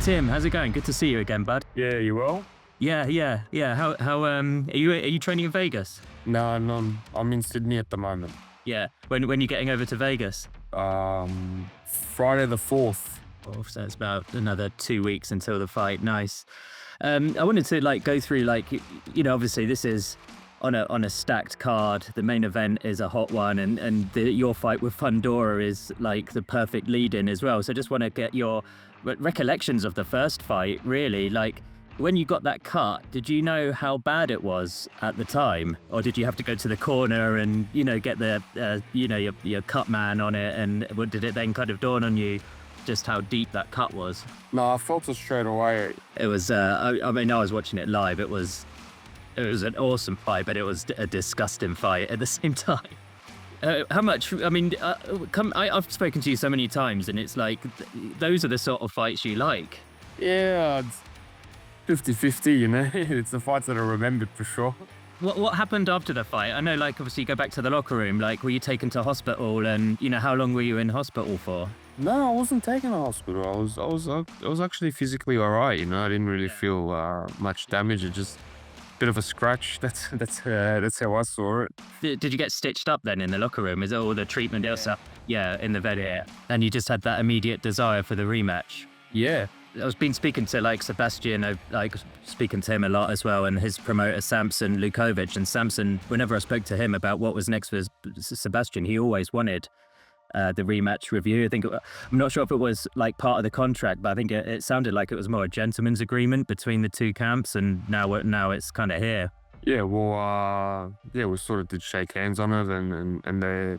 Tim, how's it going? Good to see you again, bud. Yeah, you well? Yeah. How are you training in Vegas? No, I'm in Sydney at the moment. Yeah. When are you getting over to Vegas? Friday the 4th. Oh, so it's about another 2 weeks until the fight. Nice. I wanted to go through obviously this is on a stacked card. The main event is a hot one, and your fight with Fundora is like the perfect lead-in as well. So just want to get your recollections of the first fight, really. Like, when you got that cut, did you know how bad it was at the time, or did you have to go to the corner and get the your cut man on it, and did it then kind of dawn on you just how deep that cut was? No, I felt it straight away. It was I was watching it live. It was an awesome fight, but it was a disgusting fight at the same time. How much? I mean, I've spoken to you so many times, and it's like those are the sort of fights you like. Yeah, it's 50-50, It's the fights that are remembered for sure. What happened after the fight? I know, obviously you go back to the locker room. Were you taken to hospital, and how long were you in hospital for? No, I wasn't taken to hospital. I was actually physically all right, I didn't really feel much damage. It just bit of a scratch. That's how I saw it. Did you get stitched up then in the locker room? Is it all the treatment else up? Yeah, in the vet area. And you just had that immediate desire for the rematch? Yeah. I've been speaking to Sebastian, speaking to him a lot as well, and his promoter 𝐂𝐸𝐸 𝐸𝐿, and Samson, whenever I spoke to him about what was next for Sebastian, he always wanted the rematch review. I think I'm not sure if it was part of the contract, but I think it sounded like it was more a gentleman's agreement between the two camps, and now it's kind of here. Yeah, well, we sort of did shake hands on it, and they,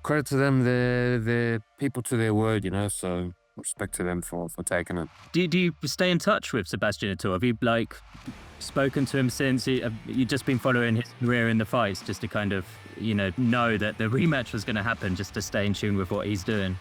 credit to them, they're people to their word, so respect to them for taking it. Do you stay in touch with Sebastian at all? Have you spoken to him since? You've just been following his career in the fights just to kind of know that the rematch was going to happen, just to stay in tune with what he's doing?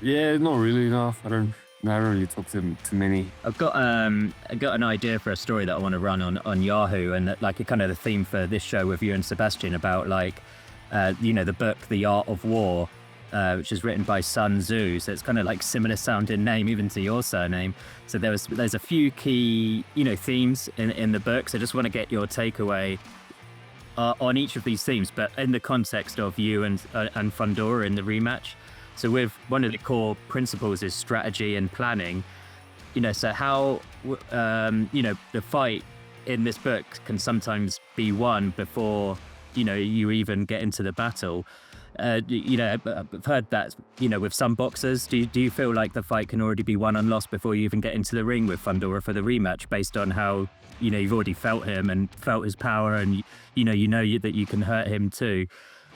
Yeah, not really enough. I don't really talk to him too many. I got an idea for a story that I want to run on Yahoo, and kind of the theme for this show with you and Sebastian about the book The Art of War, which is written by Sun Tzu. So it's kind of similar sounding name even to your surname. So there's a few key themes in the book. So I just want to get your takeaway on each of these themes, but in the context of you and Fundora in the rematch. So with one of the core principles is strategy and planning. So how the fight in this book can sometimes be won before you even get into the battle. I've heard that with some boxers. Do you feel like the fight can already be won and lost before you even get into the ring with Fundora for the rematch, based on how you've already felt him and felt his power, and that you can hurt him too?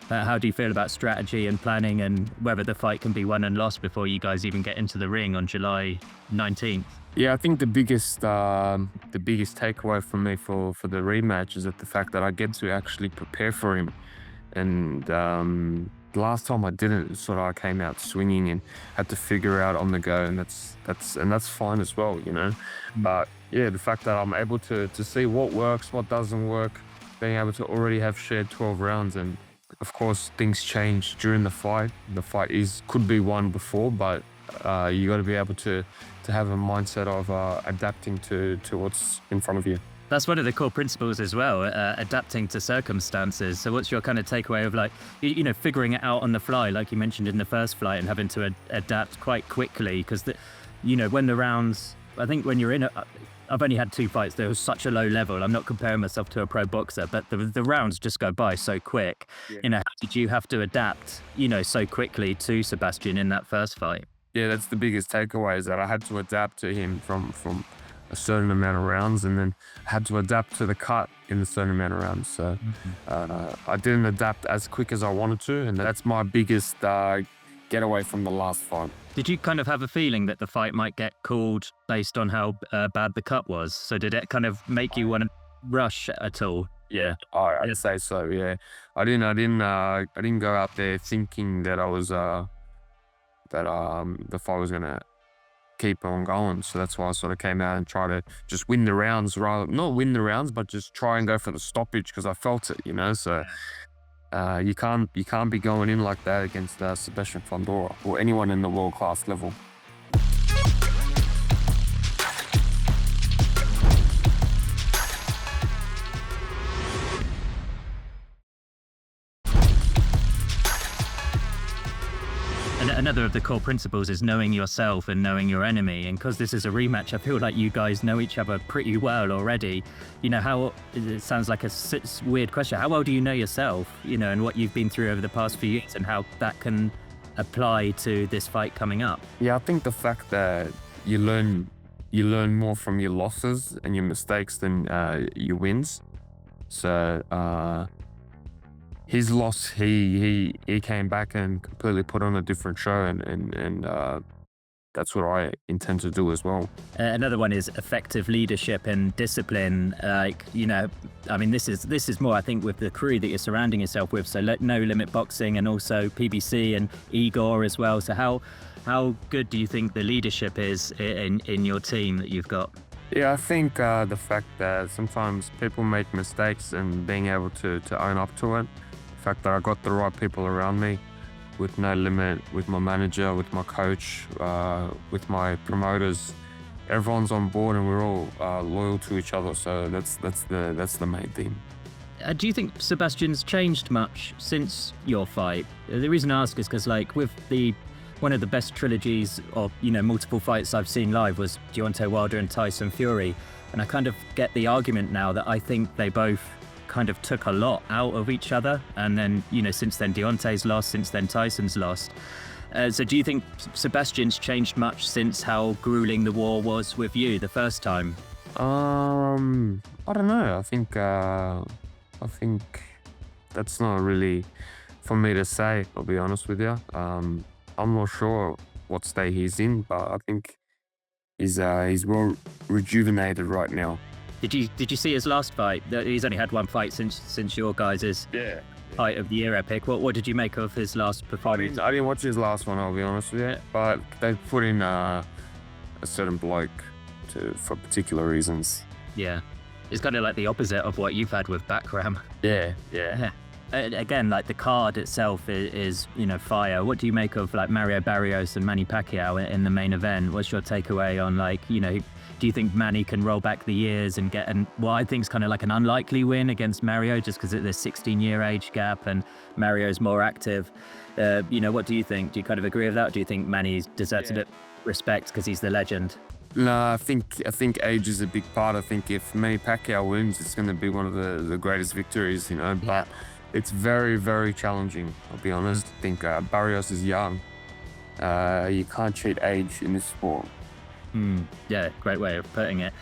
How do you feel about strategy and planning, and whether the fight can be won and lost before you guys even get into the ring on July 19th? Yeah, I think the biggest takeaway from me for the rematch is that the fact that I get to actually prepare for him. And the last time I didn't, I came out swinging and had to figure out on the go, and that's fine as well, But yeah, the fact that I'm able to see what works, what doesn't work, being able to already have shared 12 rounds, and of course things change during the fight. The fight could be won before, but you got to be able to have a mindset of adapting to what's in front of you. That's one of the core principles as well, adapting to circumstances. So what's your kind of takeaway of figuring it out on the fly, like you mentioned in the first fight, and having to adapt quite quickly? Because when the rounds, I think when you're in it, I've only had 2 fights. There was such a low level. I'm not comparing myself to a pro boxer, but the rounds just go by so quick. Yeah. How did you have to adapt, so quickly to Sebastian in that first fight? Yeah, that's the biggest takeaway, is that I had to adapt to him from a certain amount of rounds, and then had to adapt to the cut in a certain amount of rounds. So I didn't adapt as quick as I wanted to, and that's my biggest getaway from the last fight. Did you kind of have a feeling that the fight might get called based on how bad the cut was? So did it kind of make you want to rush at all? Yeah, I'd say so. Yeah, I didn't go out there thinking that the fight was gonna keep on going. So that's why I sort of came out and tried to just win the rounds, not win the rounds, but just try and go for the stoppage, because I felt it, So you can't be going in like that against Sebastian Fundora or anyone in the world class level. another of the core principles is knowing yourself and knowing your enemy. And because this is a rematch, I feel like you guys know each other pretty well already. You know, how, it sounds like a weird question. How well do you know yourself, you know, and what you've been through over the past few years and how that can apply to this fight coming up? Yeah, I think the fact that you learn more from your losses and your mistakes than your wins. So his loss, he came back and completely put on a different show, and that's what I intend to do as well. Another one is effective leadership and discipline. Like, you know, I mean, this is more, I think, with the crew that you're surrounding yourself with. So No Limit Boxing and also PBC and Igor as well. So how good do you think the leadership is in your team that you've got? Yeah, I think the fact that sometimes people make mistakes and being able to own up to it. The fact that I got the right people around me, with No Limit, with my manager, with my coach, with my promoters, everyone's on board and we're all loyal to each other. So that's the main thing. Do you think Sebastian's changed much since your fight? The reason I ask is because, like, with one of the best trilogies of, you know, multiple fights I've seen live was Deontay Wilder and Tyson Fury, and I kind of get the argument now that I think they both kind of took a lot out of each other, and then, you know, since then Deontay's lost, since then Tyson's lost. So do you think Sebastian's changed much since how grueling the war was with you the first time? I don't know. I think that's not really for me to say, I'll be honest with you. I'm not sure what state he's in, but I think he's well rejuvenated right now. Did you see his last fight? He's only had one fight since your guys' fight of the year epic. What did you make of his last performance? I didn't watch his last one, I'll be honest with you, but they put in a certain bloke for particular reasons. Yeah, it's kind of like the opposite of what you've had with Bakram. Yeah. Again, like the card itself is, you know, fire. What do you make of like Mario Barrios and Manny Pacquiao in the main event? What's your takeaway on, like, you know, do you think Manny can roll back the years and get what I think is kind of like an unlikely win against Mario, just because of the 16-year age gap and Mario's more active? You know, what do you think? Do you kind of agree with that? Or do you think Manny deserves a bit of respect because he's the legend? No, I think age is a big part. I think if Manny Pacquiao wins, it's going to be one of the greatest victories, you know. But it's very, very challenging, I'll be honest. I think Barrios is young. You can't cheat age in this sport. Yeah, great way of putting it.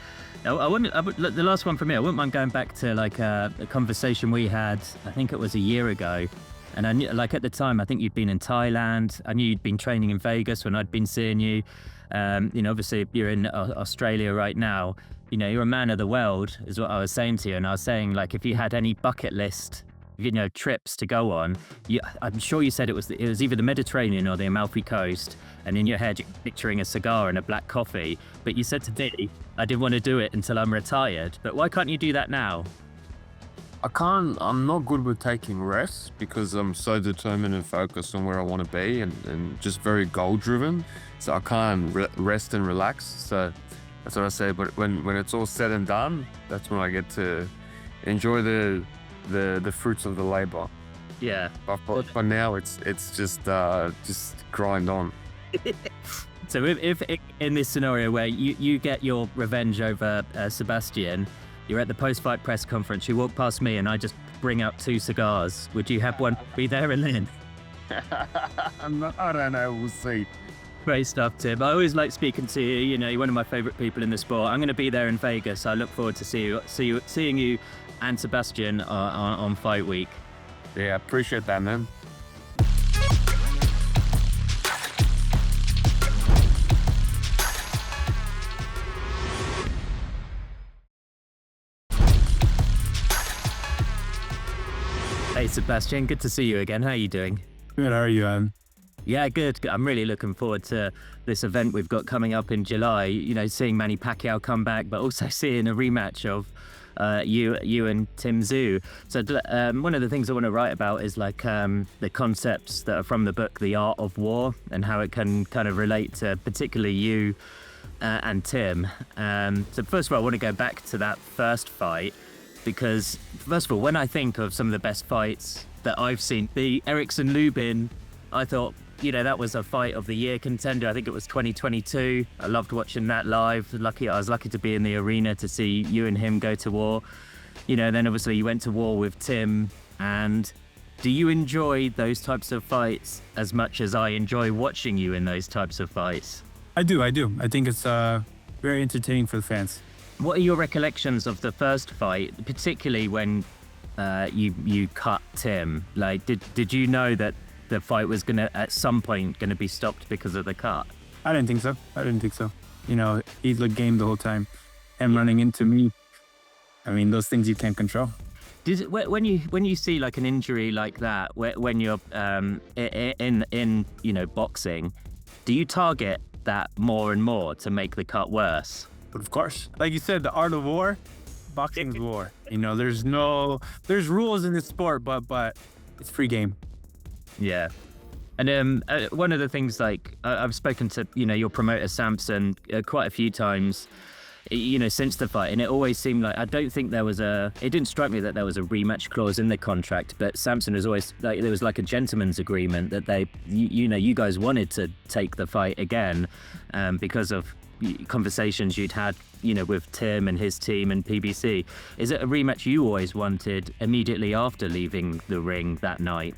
The last one for me, I wouldn't mind going back to like a conversation we had, I think it was a year ago. And I knew, like at the time, I think you'd been in Thailand. I knew you'd been training in Vegas when I'd been seeing you. You know, obviously you're in Australia right now. You know, you're a man of the world, is what I was saying to you. And I was saying, like, if you had any bucket list, you know, trips to go on, I'm sure you said it was either the Mediterranean or the Amalfi Coast, and in your head you're picturing a cigar and a black coffee, but you said to me, I didn't want to do it until I'm retired. But why can't you do that now? I'm not good with taking rest because I'm so determined and focused on where I want to be and just very goal driven. So I can't rest and relax. So that's what I say. But when it's all said and done, that's when I get to enjoy the fruits of the labor. Yeah. But for now, it's just grind on. So if in this scenario where you get your revenge over Sebastian, you're at the post-fight press conference, you walk past me and I just bring out 2 cigars, would you have one be there and then? I don't know, we'll see. Great stuff, Tim. I always like speaking to you. You know, you're one of my favorite people in the sport. I'm going to be there in Vegas. I look forward to seeing you and Sebastian on fight week. Yeah, appreciate that, man. Hey Sebastian, good to see you again. How are you doing? Good, how are you, Adam? Yeah, good. I'm really looking forward to this event we've got coming up in July. You know, seeing Manny Pacquiao come back, but also seeing a rematch of you and Tszyu. So one of the things I want to write about is like the concepts that are from the book, The Art of War, and how it can kind of relate to particularly you and Tim. So first of all, I want to go back to that first fight, because first of all, when I think of some of the best fights that I've seen, the Erickson-Lubin, I thought that was a fight of the year contender. I think it was 2022. I loved watching that live. I was lucky to be in the arena to see you and him go to war. Then obviously you went to war with Tim. And do you enjoy those types of fights as much as I enjoy watching you in those types of fights? I do. I think it's very entertaining for the fans. What are your recollections of the first fight, particularly when you cut Tim? Like, did you know that the fight was at some point gonna be stopped because of the cut? I didn't think so. He looked game the whole time. Him running into me. I mean, those things you can't control. When you see like an injury like that, when you're in boxing, do you target that more and more to make the cut worse? But of course, like you said, the art of war, boxing's war. There's rules in this sport, but it's free game. Yeah. And one of the things, like I've spoken to your promoter Samson quite a few times, since the fight, and it always seemed like it didn't strike me that there was a rematch clause in the contract, but Samson was always like, there was like a gentleman's agreement that you guys wanted to take the fight again because of conversations you'd had with Tim and his team and PBC. Is it a rematch you always wanted immediately after leaving the ring that night?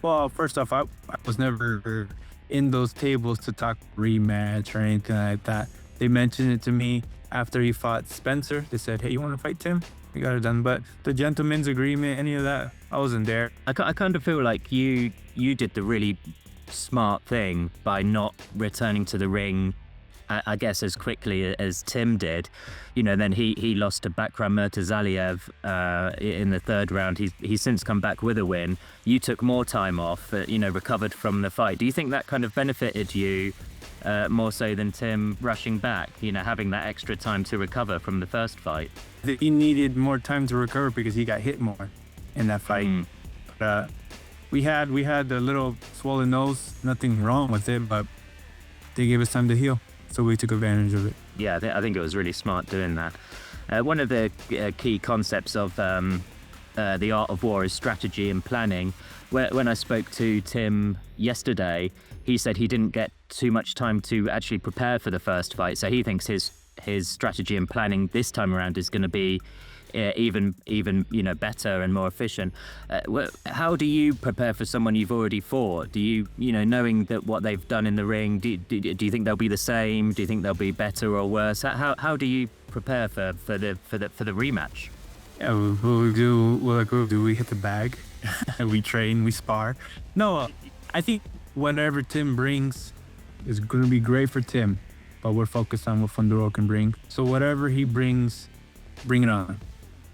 Well, first off, I was never in those tables to talk rematch or anything like that. They mentioned it to me after he fought Spencer. They said, hey, you want to fight Tim? We got it done. But the gentleman's agreement, any of that, I wasn't there. I kind of feel like you did the really smart thing by not returning to the ring, I guess, as quickly as Tim did. Then he lost to Bakram Murtazaliev in the third round. He's since come back with a win. You took more time off, recovered from the fight. Do you think that kind of benefited you more so than Tim rushing back, having that extra time to recover from the first fight? He needed more time to recover because he got hit more in that fight. But we had a little swollen nose, nothing wrong with it, but they gave us time to heal, so we took advantage of it. Yeah, I think it was really smart doing that. One of the key concepts of the art of war is strategy and planning. When I spoke to Tim yesterday, he said he didn't get too much time to actually prepare for the first fight, so he thinks his strategy and planning this time around is going to be even better and more efficient. How do you prepare for someone you've already fought? Do you knowing that what they've done in the ring, do you think they'll be the same? Do you think they'll be better or worse? How do you prepare for the rematch? Yeah, we do. We hit the bag, we train, we spar. No, I think whatever Tim brings is going to be great for Tim, but we're focused on what Fundora can bring. So whatever he brings, bring it on.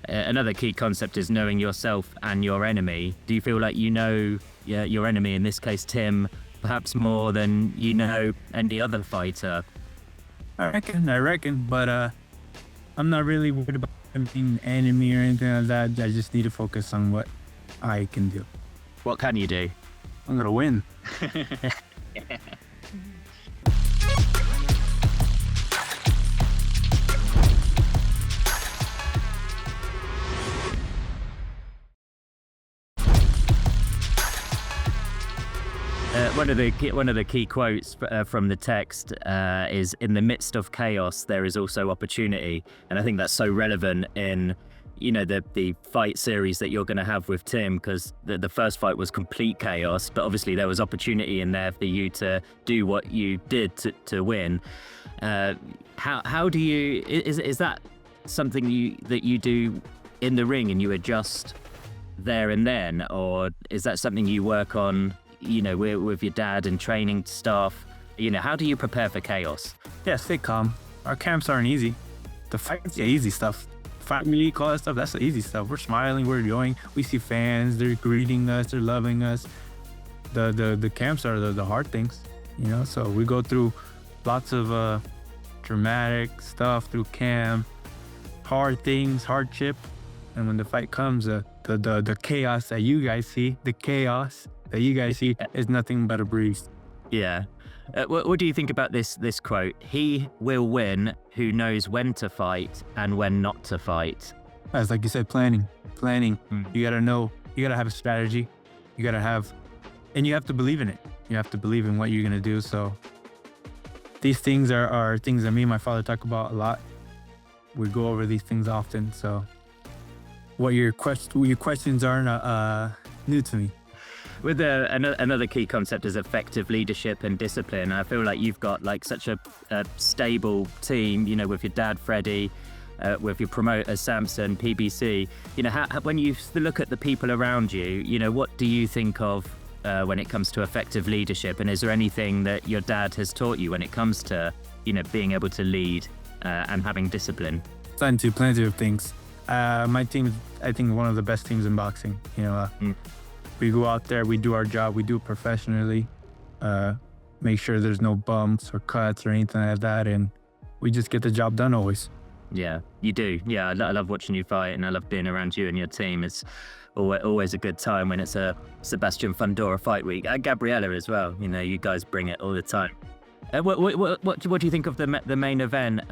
Another key concept is knowing yourself and your enemy. Do you feel like your enemy, in this case Tim, perhaps more than any other fighter? I reckon, but I'm not really worried about him being an enemy or anything like that. I just need to focus on what I can do. What can you do? I'm gonna win. One of the key quotes from the text is, "In the midst of chaos, there is also opportunity," and I think that's so relevant in the fight series that you're going to have with Tim, because the first fight was complete chaos, but obviously there was opportunity in there for you to do what you did to win. How do you, is that something that you do in the ring and you adjust there and then, or is that something you work on with your dad and training staff? How do you prepare for chaos? Yeah, stay calm. Our camps aren't easy. The fight's the easy stuff. Family, all that stuff, that's the easy stuff. We're smiling, we're enjoying. We see fans, they're greeting us, they're loving us. The camps are the hard things, so we go through lots of dramatic stuff through camp, hard things, hardship, and when the fight comes, the chaos that you guys see, is nothing but a breeze. Yeah. What do you think about this quote? "He will win who knows when to fight and when not to fight." As like you said, planning. You gotta know, you gotta have a strategy. You have to believe in it. You have to believe in what you're gonna do. So these things are things that me and my father talk about a lot. We go over these things often. So what your questions aren't new to me. With another key concept is effective leadership and discipline. I feel like you've got like such a stable team, you know, with your dad, Freddie, with your promoter, Samson, PBC. You know, when you look at the people around you, you know, what do you think of when it comes to effective leadership? And is there anything that your dad has taught you when it comes to, you know, being able to lead and having discipline? Plenty of things. My team, I think, one of the best teams in boxing. You know, we go out there, we do our job, we do it professionally, make sure there's no bumps or cuts or anything like that, and we just get the job done always. Yeah, you do. Yeah, I love watching you fight, and I love being around you and your team. It's always a good time when it's a Sebastian Fundora fight week. And Gabriella as well. You know, you guys bring it all the time. What do you think of the main event?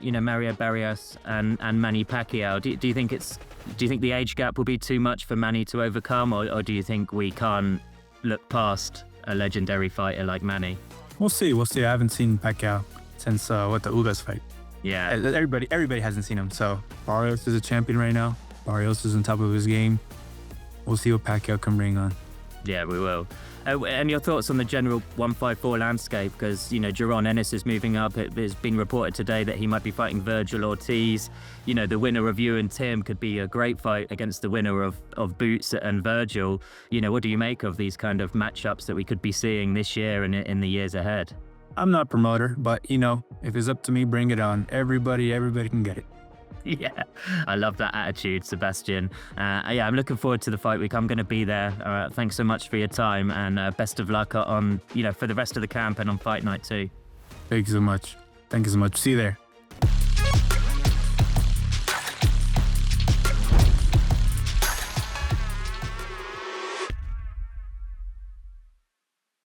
You know, Mario Barrios and Manny Pacquiao. Do you think the age gap will be too much for Manny to overcome, or do you think we can't look past a legendary fighter like Manny? We'll see. I haven't seen Pacquiao since the Ugas fight. Yeah. Everybody hasn't seen him. So Barrios is a champion right now. Barrios is on top of his game. We'll see what Pacquiao can bring on. Yeah, we will. And your thoughts on the general 154 landscape? Because, you know, Jaron Ennis is moving up. It has been reported today that he might be fighting Virgil Ortiz. You know, the winner of you and Tim could be a great fight against the winner of Boots and Virgil. You know, what do you make of these kind of matchups that we could be seeing this year and in the years ahead? I'm not a promoter, but, you know, if it's up to me, bring it on. Everybody can get it. Yeah, I love that attitude, Sebastian. Yeah, I'm looking forward to the fight week. I'm going to be there. Thanks so much for your time, and best of luck on, you know, for the rest of the camp and on fight night too. Thank you so much. See you there.